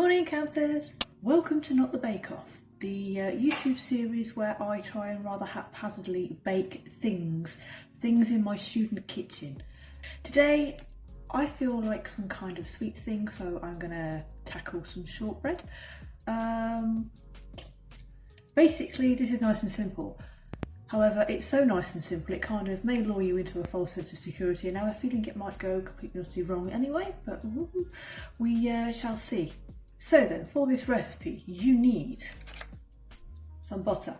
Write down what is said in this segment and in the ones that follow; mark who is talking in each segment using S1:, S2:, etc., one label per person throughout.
S1: Morning campers! Welcome to Not the Bake Off, the YouTube series where I try and rather haphazardly bake things in my student kitchen. Today I feel like some kind of sweet thing, so I'm going to tackle some shortbread. Basically this is nice and simple. However, it's so nice and simple it kind of may lure you into a false sense of security, and I have a feeling it might go completely wrong anyway, but we shall see. So then, for this recipe you need some butter,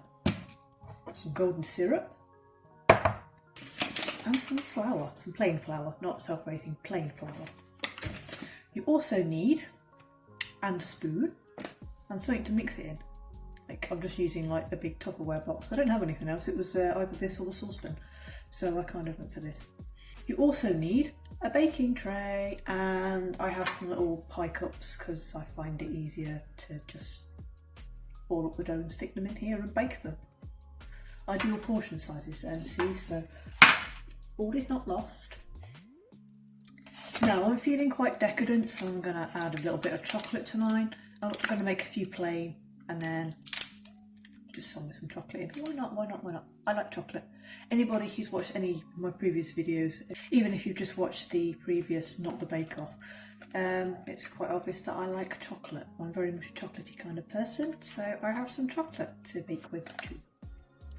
S1: some golden syrup and some flour, some plain flour, not self-raising, plain flour. You also need a spoon and something to mix it in. Like, I'm just using like a big Tupperware box. I don't have anything else, it was either this or the saucepan, so I kind of went for this. You also need a baking tray, and I have some little pie cups because I find it easier to just ball up the dough and stick them in here and bake them. I do a portion sizes and see, so all is not lost. Now I'm feeling quite decadent, so I'm going to add a little bit of chocolate to mine. I'm going to make a few plain and then just some with some chocolate in. Why not, why not, why not? I like chocolate. Anybody who's watched any of my previous videos, even if you've just watched the previous Not the Bake Off, it's quite obvious that I like chocolate. I'm very much a chocolatey kind of person, so I have some chocolate to bake with too.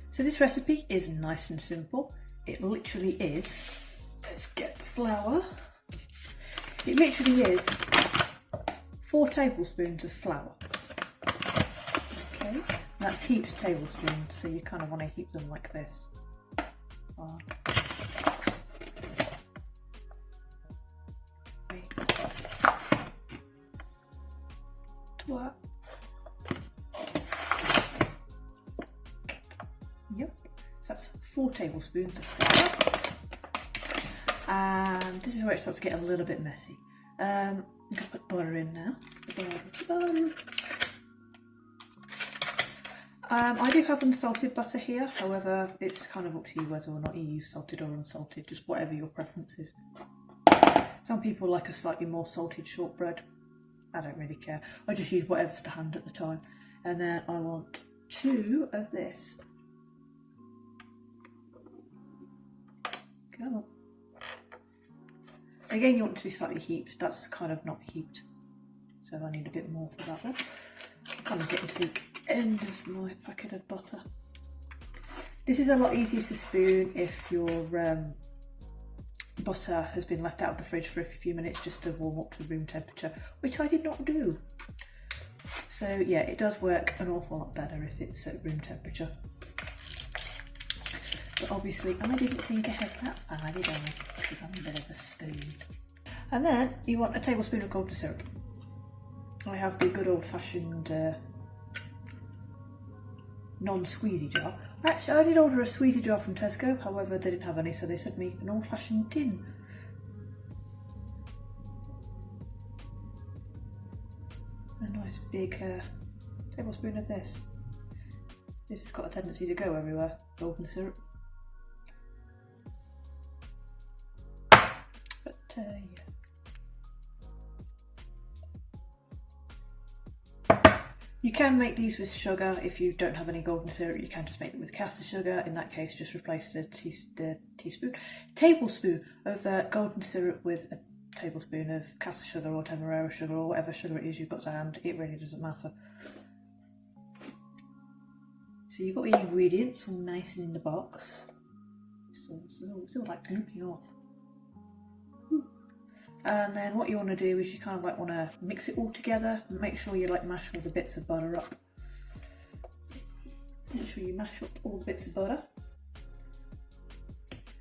S1: So this recipe is nice and simple. It literally is, let's get the flour. It literally is 4 tablespoons of flour. Okay, that's heaped tablespoons, so you kind of want to heap them like this. 1, 2, 3. Yep, so that's 4 tablespoons of flour. And this is where it starts to get a little bit messy. I'm going to put butter in now. Butter. I do have unsalted butter here, however it's kind of up to you whether or not you use salted or unsalted, just whatever your preference is. Some people like a slightly more salted shortbread. I don't really care, I just use whatever's to hand at the time. And then I want 2 of this. Come on. Again, you want it to be slightly heaped, that's kind of not heaped, so I need a bit more for that one. I'm kind of getting to the end of my packet of butter. This is a lot easier to spoon if your butter has been left out of the fridge for a few minutes just to warm up to room temperature, which I did not do. So yeah, it does work an awful lot better if it's at room temperature. But obviously I didn't think ahead that far, did I? Because I'm a bit of a spoon. And then you want a tablespoon of golden syrup. I have the good old-fashioned non-squeezy jar. Actually, I did order a squeezy jar from Tesco, however they didn't have any, so they sent me an old-fashioned tin. A nice big tablespoon of this. This has got a tendency to go everywhere, golden syrup. But yeah. You can make these with sugar. If you don't have any golden syrup, you can just make them with caster sugar. In that case, just replace the tablespoon of golden syrup with a tablespoon of caster sugar or demerara sugar or whatever sugar it is you've got to hand. It really doesn't matter. So you've got your ingredients all nice in the box. Still like looping off. And then what you want to do is you kind of like want to mix it all together and make sure you like mash all the bits of butter up. Make sure you mash up all the bits of butter.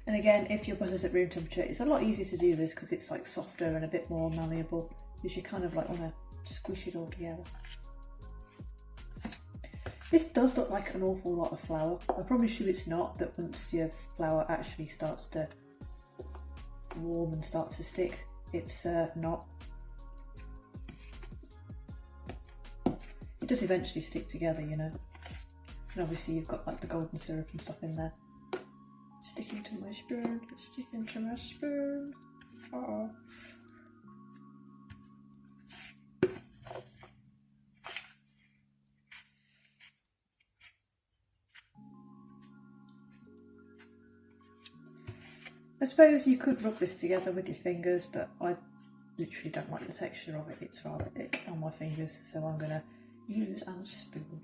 S1: And again, if your butter's at room temperature, it's a lot easier to do this because it's like softer and a bit more malleable, because you kind of like want to squish it all together. This does look like an awful lot of flour. I promise you it's not, that once your flour actually starts to warm and start to stick, it's not. It does eventually stick together, you know. And obviously you've got like the golden syrup and stuff in there. Sticking to my spoon, sticking to my spoon. Uh-oh. I suppose you could rub this together with your fingers, but I literally don't like the texture of it. It's rather thick on my fingers, so I'm going to use a spoon.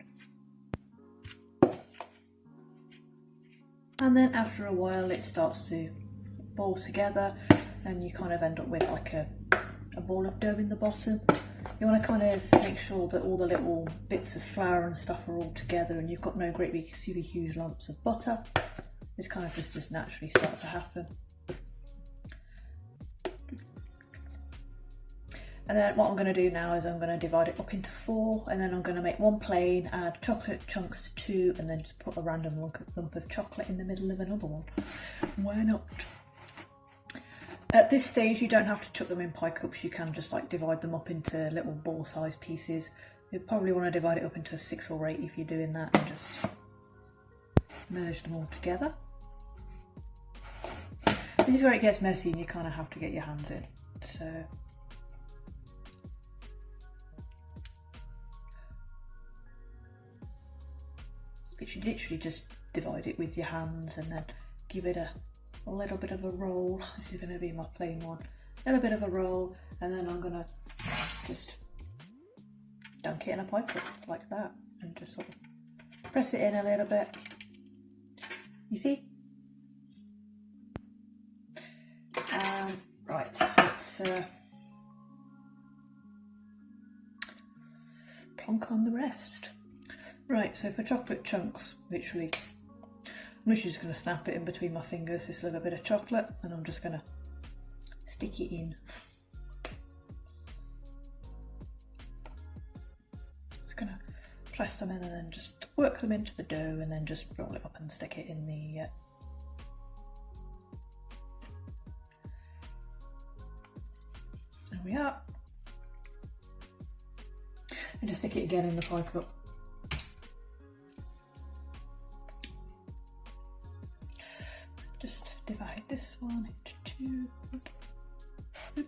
S1: And then after a while it starts to ball together and you kind of end up with like a ball of dough in the bottom. You want to kind of make sure that all the little bits of flour and stuff are all together and you've got no great big super huge lumps of butter. This kind of just naturally starts to happen. And then what I'm going to do now is I'm going to divide it up into 4, and then I'm going to make one plain, add chocolate chunks to 2, and then just put a random lump of chocolate in the middle of another one. Why not? At this stage you don't have to chuck them in pie cups, you can just like divide them up into little ball sized pieces. You probably want to divide it up into 6 or 8 if you're doing that, and just merge them all together. This is where it gets messy and you kind of have to get your hands in. So literally just divide it with your hands and then give it a little bit of a roll. This is going to be my plain one. A little bit of a roll, and then I'm going to just dunk it in a pie cup like that and just sort of press it in a little bit. You see? Right, so let's plonk on the rest. Right, so for chocolate chunks, I'm literally just going to snap it in between my fingers, this little bit of chocolate, and I'm just going to stick it in. Just going to press them in and then just work them into the dough and then just roll it up and stick it in the there we are. And just stick it again in the pie cup. Just divide this one into 2.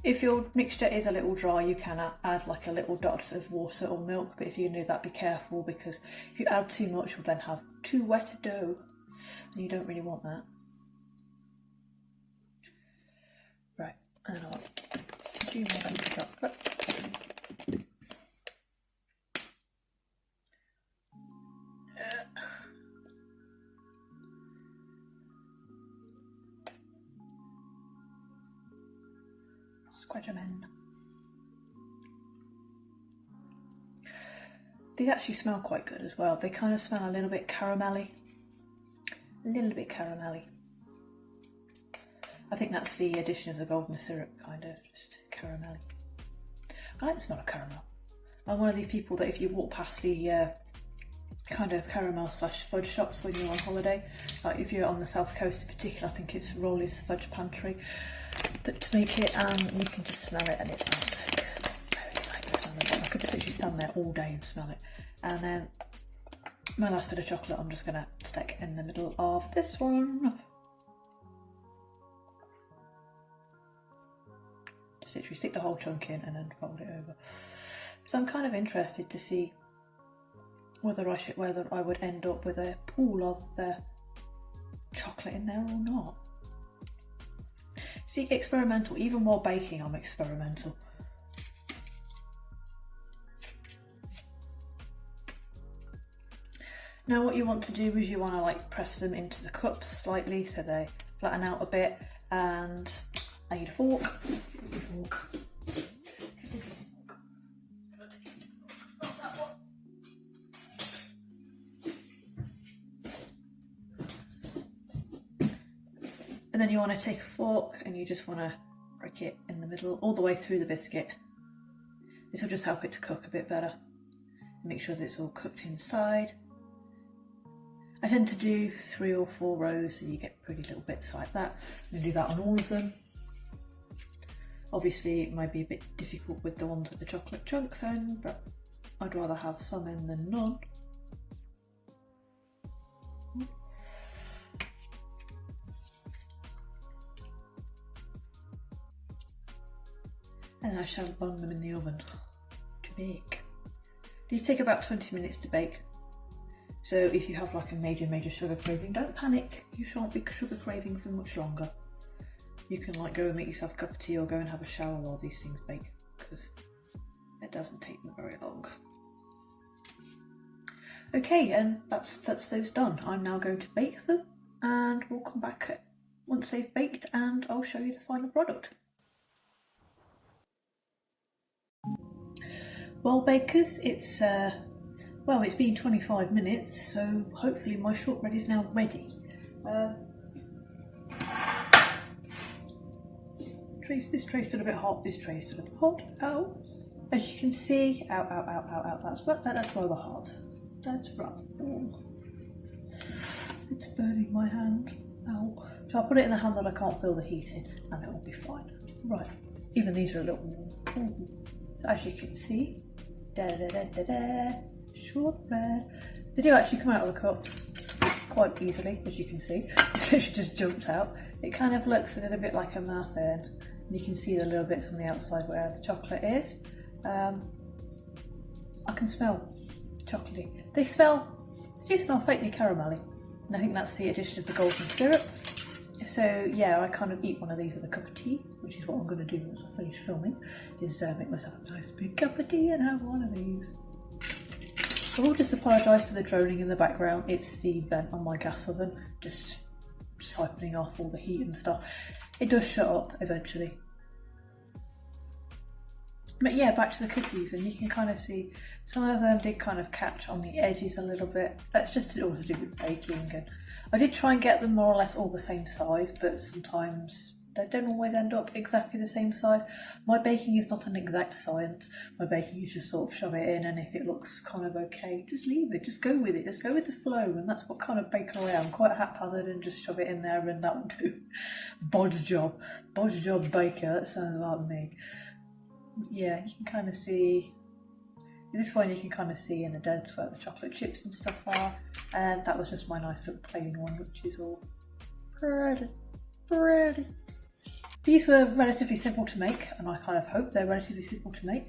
S1: If your mixture is a little dry, you can add like a little dot of water or milk, but if you do that, be careful, because if you add too much, you'll then have too wet a dough, and you don't really want that. Right, and I'll 2 more of chocolate. Squidge them in. These actually smell quite good as well. They kind of smell a little bit caramelly. A little bit caramelly. I think that's the addition of the golden syrup, kind of, just caramelly. I like the smell of caramel. I'm one of these people that if you walk past the kind of caramel / fudge shops when you're on holiday, like if you're on the south coast in particular, I think it's Rolly's Fudge Pantry to make it, and you can just smell it and it smells so good. I really like the smell of it. I could just literally stand there all day and smell it. And then my last bit of chocolate I'm just going to stick in the middle of this one. Just literally stick the whole chunk in and then fold it over. So I'm kind of interested to see whether I would end up with a pool of chocolate in there or not. See, experimental. Even while baking, I'm experimental. Now what you want to do is you want to like press them into the cups slightly so they flatten out a bit, and I need a fork. And then you want to take a fork and you just want to break it in the middle all the way through the biscuit. This will just help it to cook a bit better. Make sure that it's all cooked inside. I tend to do 3 or 4 rows so you get pretty little bits like that. I'm going to do that on all of them. Obviously it might be a bit difficult with the ones with the chocolate chunks in, but I'd rather have some in than none. And I shall bung them in the oven to bake. These take about 20 minutes to bake. So if you have like a major sugar craving, don't panic. You shan't be sugar craving for much longer. You can like go and make yourself a cup of tea or go and have a shower while these things bake, because it doesn't take them very long. Okay, and that's those done. I'm now going to bake them, and we'll come back once they've baked and I'll show you the final product. Well, bakers, it's been 25 minutes, so hopefully my shortbread is now ready. This tray's still a bit hot, this tray's still a bit hot. Ow! As you can see, ow, that's rather hot. That's rather warm. It's burning my hand. Ow. So I'll put it in the hand that I can't feel the heat in, and it will be fine. Right, even these are a little warm. Ooh. So as you can see, shortbread. They do actually come out of the cups quite easily, as you can see. It just jumps out. It kind of looks a little bit like a muffin. You can see the little bits on the outside where the chocolate is. I can smell chocolatey. They do smell faintly caramelly. And I think that's the addition of the golden syrup. So yeah, I kind of eat one of these with a cup of tea, which is what I'm going to do once I finish filming, is make myself a nice big cup of tea and have one of these. I will just apologise for the droning in the background. It's the vent on my gas oven, just siphoning off all the heat and stuff. It does shut up eventually. But yeah, back to the cookies, and you can kind of see some of them did kind of catch on the edges a little bit. That's just all to do with baking, and I did try and get them more or less all the same size, but sometimes they don't always end up exactly the same size. My baking is not an exact science. My baking is just sort of shove it in, and if it looks kind of okay, just leave it, just go with it, just go with the flow, and that's what kind of baker I am, quite haphazard and just shove it in there and that will do. Bodge job baker, that sounds like me. Yeah, you can kind of see, this one you can kind of see in the dents where the chocolate chips and stuff are, and that was just my nice little plain one, which is all pretty. These were relatively simple to make, and I kind of hope they're relatively simple to make.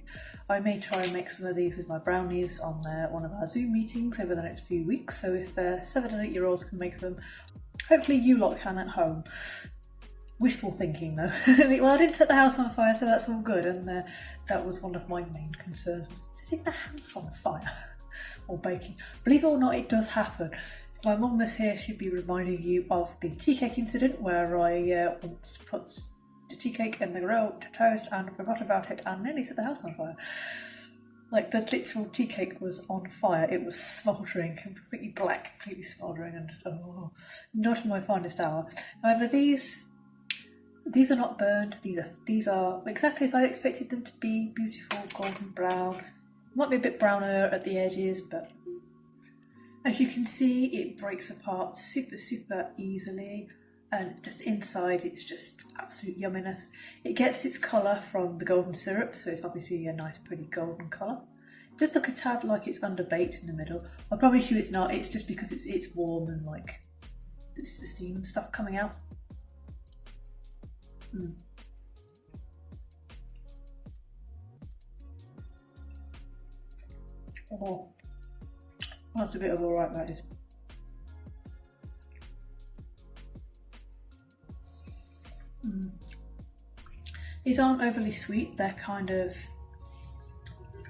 S1: I may try and make some of these with my brownies on one of our Zoom meetings over the next few weeks, so if 7 and 8 year olds can make them, hopefully you lot can at home. Wishful thinking though. Well, I didn't set the house on fire, so that's all good, and that was one of my main concerns, was setting the house on fire or baking. Believe it or not, it does happen. If my mum was here, she'd be reminding you of the tea cake incident where I once put the tea cake in the grill to toast and forgot about it and nearly set the house on fire. Like, the literal tea cake was on fire. It was smouldering, completely black, completely smouldering, and just, oh, not in my finest hour. However, these are not burned. These are exactly as I expected them to be. Beautiful golden brown. Might be a bit browner at the edges, but as you can see, it breaks apart super easily, and just inside it's just absolute yumminess. It gets its colour from the golden syrup, so it's obviously a nice pretty golden colour. It does look a tad like it's underbaked in the middle. I promise you it's not. It's just because it's warm and like it's the steam and stuff coming out. Oh, that's a bit of alright, that is. These aren't overly sweet, they're kind of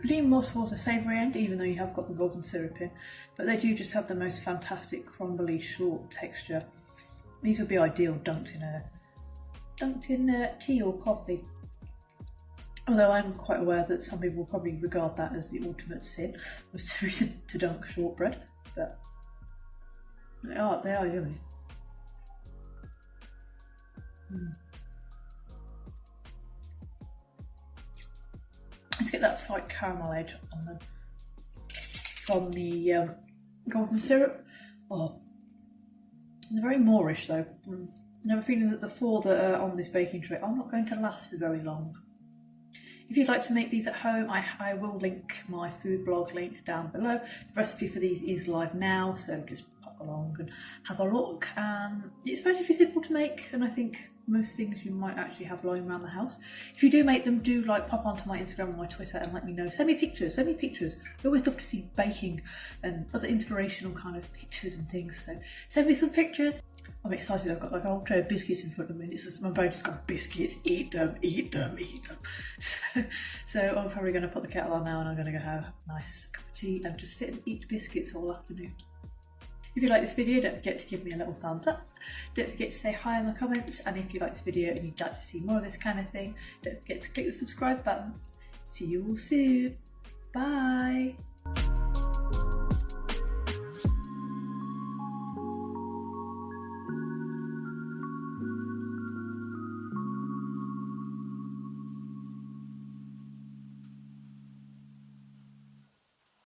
S1: lean more towards the savoury end, even though you have got the golden syrup in, but they do just have the most fantastic crumbly short texture. These would be ideal dunked in tea or coffee. Although I'm quite aware that some people will probably regard that as the ultimate sin, was to dunk shortbread, but they are yummy. Let's get that slight caramel edge on them from the golden syrup. Oh, they're very Moorish though. I have a feeling that the 4 that are on this baking tray are not going to last for very long. If you'd like to make these at home, I will link my food blog link down below. The recipe for these is live now, so just pop along and have a look. It's relatively simple to make, and I think most things you might actually have lying around the house. If you do make them, do like pop onto my Instagram and my Twitter and let me know. Send me pictures, send me pictures. I always love to see baking and other inspirational kind of pictures and things, so send me some pictures. I'm excited. I've got like a whole tray of biscuits in front of me. It's just, my brain just got biscuits. Eat them, eat them, eat them. So I'm probably going to put the kettle on now and I'm going to go have a nice cup of tea and just sit and eat biscuits all afternoon. If you like this video, don't forget to give me a little thumbs up. Don't forget to say hi in the comments, and if you like this video and you'd like to see more of this kind of thing, don't forget to click the subscribe button. See you all soon. Bye.